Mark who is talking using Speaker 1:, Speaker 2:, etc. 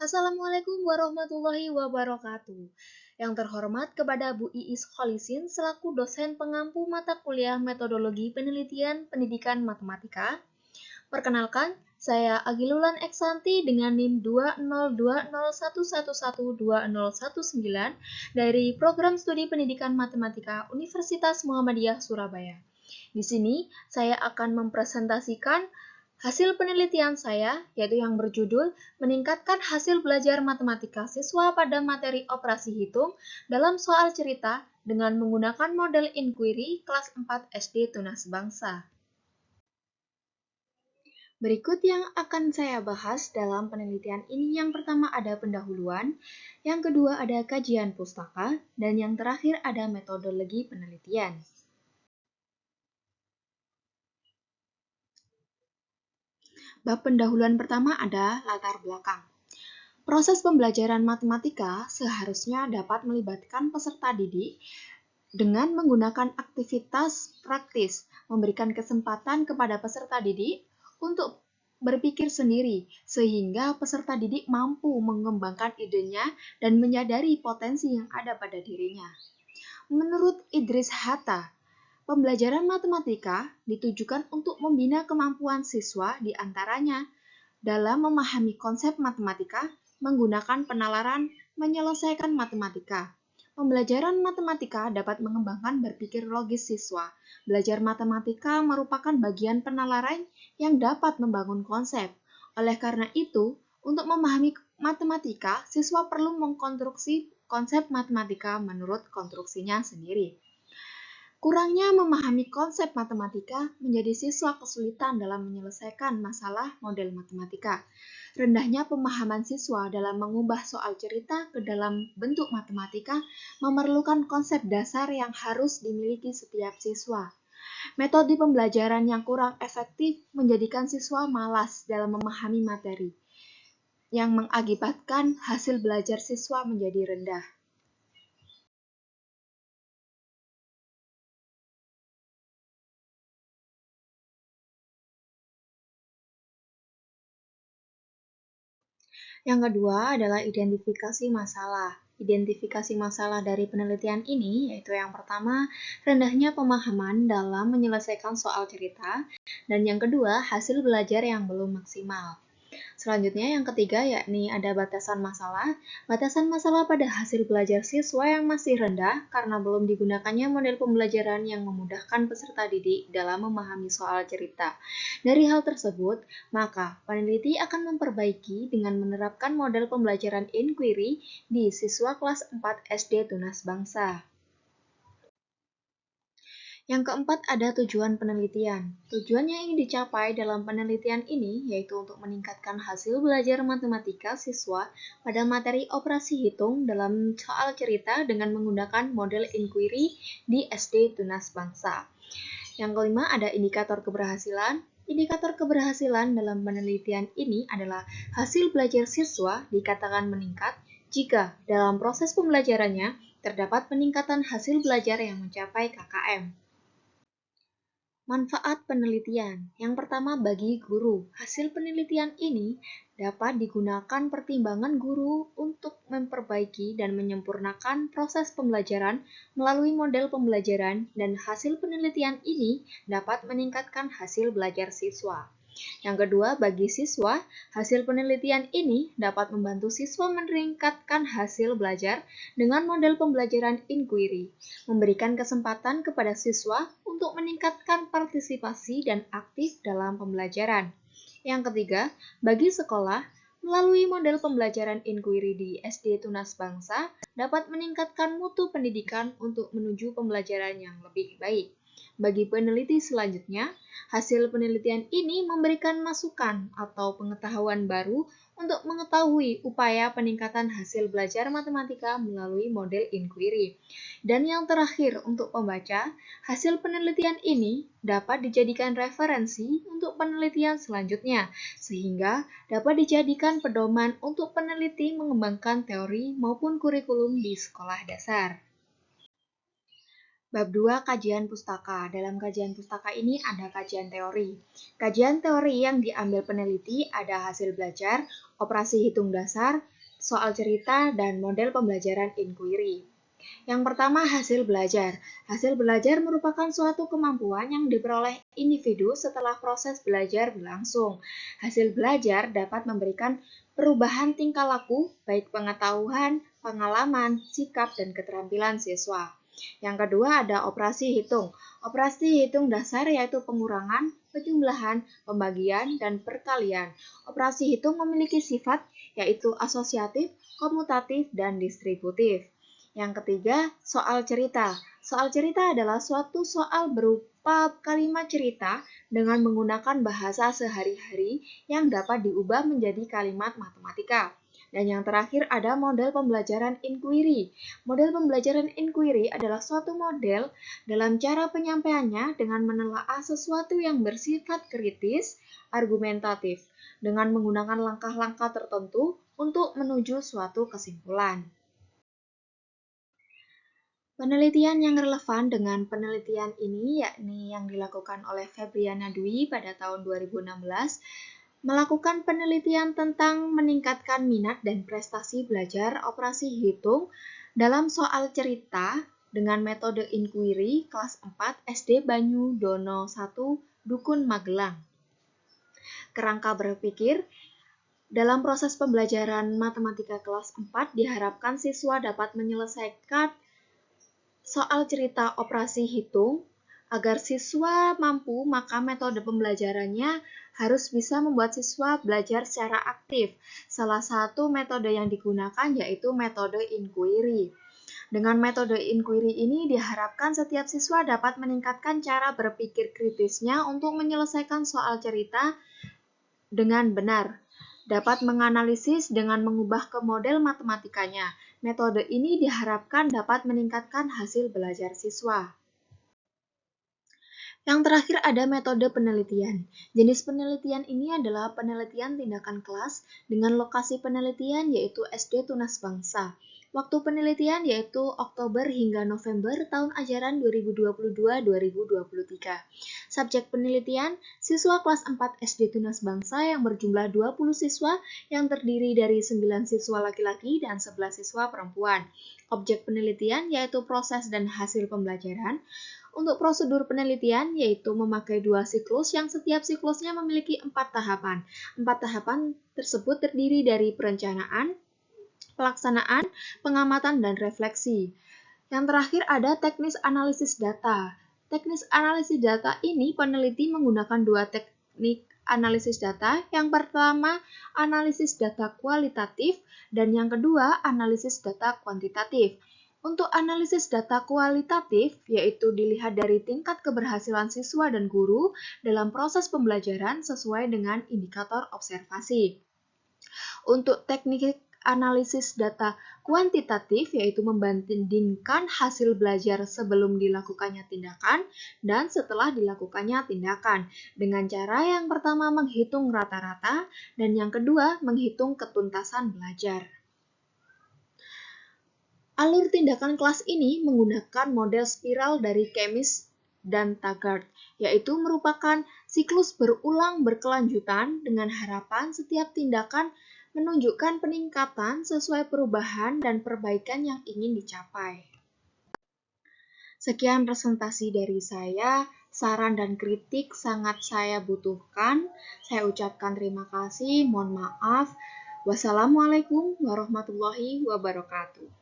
Speaker 1: Assalamualaikum warahmatullahi wabarakatuh. Yang terhormat kepada Bu Iis Kholisin selaku dosen pengampu mata kuliah Metodologi Penelitian Pendidikan Matematika. Perkenalkan, saya Agilulan Eksanti dengan NIM 20201112019 dari Program Studi Pendidikan Matematika Universitas Muhammadiyah Surabaya. Di sini saya akan mempresentasikan hasil penelitian saya, yaitu yang berjudul Meningkatkan Hasil Belajar Matematika Siswa pada Materi Operasi Hitung dalam Soal Cerita dengan menggunakan model inquiry kelas 4 SD Tunas Bangsa. Berikut yang akan saya bahas dalam penelitian ini. Yang pertama ada pendahuluan, yang kedua ada kajian pustaka, dan yang terakhir ada metodologi penelitian. Bab pendahuluan pertama ada latar belakang. Proses pembelajaran matematika seharusnya dapat melibatkan peserta didik dengan menggunakan aktivitas praktis, memberikan kesempatan kepada peserta didik untuk berpikir sendiri, sehingga peserta didik mampu mengembangkan idenya dan menyadari potensi yang ada pada dirinya. Menurut Idris Hatta, pembelajaran matematika ditujukan untuk membina kemampuan siswa di antaranya dalam memahami konsep matematika, menggunakan penalaran, menyelesaikan matematika. Pembelajaran matematika dapat mengembangkan berpikir logis siswa. Belajar matematika merupakan bagian penalaran yang dapat membangun konsep. Oleh karena itu, untuk memahami matematika, siswa perlu mengkonstruksi konsep matematika menurut konstruksinya sendiri. Kurangnya memahami konsep matematika menjadi siswa kesulitan dalam menyelesaikan masalah model matematika. Rendahnya pemahaman siswa dalam mengubah soal cerita ke dalam bentuk matematika memerlukan konsep dasar yang harus dimiliki setiap siswa. Metode pembelajaran yang kurang efektif menjadikan siswa malas dalam memahami materi, yang mengakibatkan hasil belajar siswa menjadi rendah. Yang kedua adalah identifikasi masalah. Identifikasi masalah dari penelitian ini yaitu yang pertama, rendahnya pemahaman dalam menyelesaikan soal cerita, dan yang kedua, hasil belajar yang belum maksimal. Selanjutnya yang ketiga yakni ada batasan masalah. Batasan masalah pada hasil belajar siswa yang masih rendah karena belum digunakannya model pembelajaran yang memudahkan peserta didik dalam memahami soal cerita. Dari hal tersebut, maka peneliti akan memperbaiki dengan menerapkan model pembelajaran inquiry di siswa kelas 4 SD Tunas Bangsa. Yang keempat ada tujuan penelitian. Tujuan yang ingin dicapai dalam penelitian ini yaitu untuk meningkatkan hasil belajar matematika siswa pada materi operasi hitung dalam soal cerita dengan menggunakan model inquiry di SD Tunas Bangsa. Yang kelima ada indikator keberhasilan. Indikator keberhasilan dalam penelitian ini adalah hasil belajar siswa dikatakan meningkat jika dalam proses pembelajarannya terdapat peningkatan hasil belajar yang mencapai KKM. Manfaat penelitian. Yang pertama bagi guru. Hasil penelitian ini dapat digunakan pertimbangan guru untuk memperbaiki dan menyempurnakan proses pembelajaran melalui model pembelajaran, dan hasil penelitian ini dapat meningkatkan hasil belajar siswa. Yang kedua, bagi siswa, hasil penelitian ini dapat membantu siswa meningkatkan hasil belajar dengan model pembelajaran inquiry, memberikan kesempatan kepada siswa untuk meningkatkan partisipasi dan aktif dalam pembelajaran. Yang ketiga, bagi sekolah, melalui model pembelajaran inquiry di SD Tunas Bangsa dapat meningkatkan mutu pendidikan untuk menuju pembelajaran yang lebih baik. Bagi peneliti selanjutnya, hasil penelitian ini memberikan masukan atau pengetahuan baru untuk mengetahui upaya peningkatan hasil belajar matematika melalui model inquiry. Dan yang terakhir untuk pembaca, hasil penelitian ini dapat dijadikan referensi untuk penelitian selanjutnya, sehingga dapat dijadikan pedoman untuk peneliti mengembangkan teori maupun kurikulum di sekolah dasar. Bab 2 Kajian Pustaka. Dalam kajian pustaka ini ada kajian teori. Kajian teori yang diambil peneliti ada hasil belajar, operasi hitung dasar, soal cerita, dan model pembelajaran inquiry. Yang pertama, hasil belajar. Hasil belajar merupakan suatu kemampuan yang diperoleh individu setelah proses belajar berlangsung. Hasil belajar dapat memberikan perubahan tingkah laku, baik pengetahuan, pengalaman, sikap, dan keterampilan siswa. Yang kedua ada operasi hitung. Operasi hitung dasar yaitu pengurangan, penjumlahan, pembagian, dan perkalian. Operasi hitung memiliki sifat yaitu asosiatif, komutatif, dan distributif. Yang ketiga, soal cerita. Soal cerita adalah suatu soal berupa kalimat cerita dengan menggunakan bahasa sehari-hari yang dapat diubah menjadi kalimat matematika. Dan yang terakhir ada model pembelajaran inquiry. Model pembelajaran inquiry adalah suatu model dalam cara penyampaiannya dengan menelaah sesuatu yang bersifat kritis, argumentatif, dengan menggunakan langkah-langkah tertentu untuk menuju suatu kesimpulan. Penelitian yang relevan dengan penelitian ini yakni yang dilakukan oleh Febriana Dwi pada tahun 2016 melakukan penelitian tentang meningkatkan minat dan prestasi belajar operasi hitung dalam soal cerita dengan metode inquiry kelas 4 SD Banyu Dono 1 Dukun Magelang. Kerangka berpikir dalam proses pembelajaran matematika kelas 4 diharapkan siswa dapat menyelesaikan soal cerita operasi hitung. Agar siswa mampu, maka metode pembelajarannya harus bisa membuat siswa belajar secara aktif. Salah satu metode yang digunakan yaitu metode inquiry. Dengan metode inquiry ini diharapkan setiap siswa dapat meningkatkan cara berpikir kritisnya untuk menyelesaikan soal cerita dengan benar. Dapat menganalisis dengan mengubah ke model matematikanya. Metode ini diharapkan dapat meningkatkan hasil belajar siswa. Yang terakhir ada metode penelitian. Jenis penelitian ini adalah penelitian tindakan kelas dengan lokasi penelitian yaitu SD Tunas Bangsa. Waktu penelitian yaitu Oktober hingga November tahun ajaran 2022-2023. Subjek penelitian, siswa kelas 4 SD Tunas Bangsa yang berjumlah 20 siswa yang terdiri dari 9 siswa laki-laki dan 11 siswa perempuan. Objek penelitian yaitu proses dan hasil pembelajaran. Untuk prosedur penelitian yaitu memakai 2 siklus yang setiap siklusnya memiliki 4 tahapan. 4 tahapan tersebut terdiri dari perencanaan, pelaksanaan, pengamatan, dan refleksi. Yang terakhir ada teknis analisis data. Teknis analisis data ini peneliti menggunakan 2 teknik analisis data. Yang pertama, analisis data kualitatif, dan yang kedua, analisis data kuantitatif. Untuk analisis data kualitatif, yaitu dilihat dari tingkat keberhasilan siswa dan guru dalam proses pembelajaran sesuai dengan indikator observasi. Untuk teknik analisis data kuantitatif, yaitu membandingkan hasil belajar sebelum dilakukannya tindakan dan setelah dilakukannya tindakan, dengan cara yang pertama menghitung rata-rata dan yang kedua menghitung ketuntasan belajar. Alur tindakan kelas ini menggunakan model spiral dari Chemis dan Taggart, yaitu merupakan siklus berulang berkelanjutan dengan harapan setiap tindakan menunjukkan peningkatan sesuai perubahan dan perbaikan yang ingin dicapai. Sekian presentasi dari saya, saran dan kritik sangat saya butuhkan. Saya ucapkan terima kasih, mohon maaf. Wassalamualaikum warahmatullahi wabarakatuh.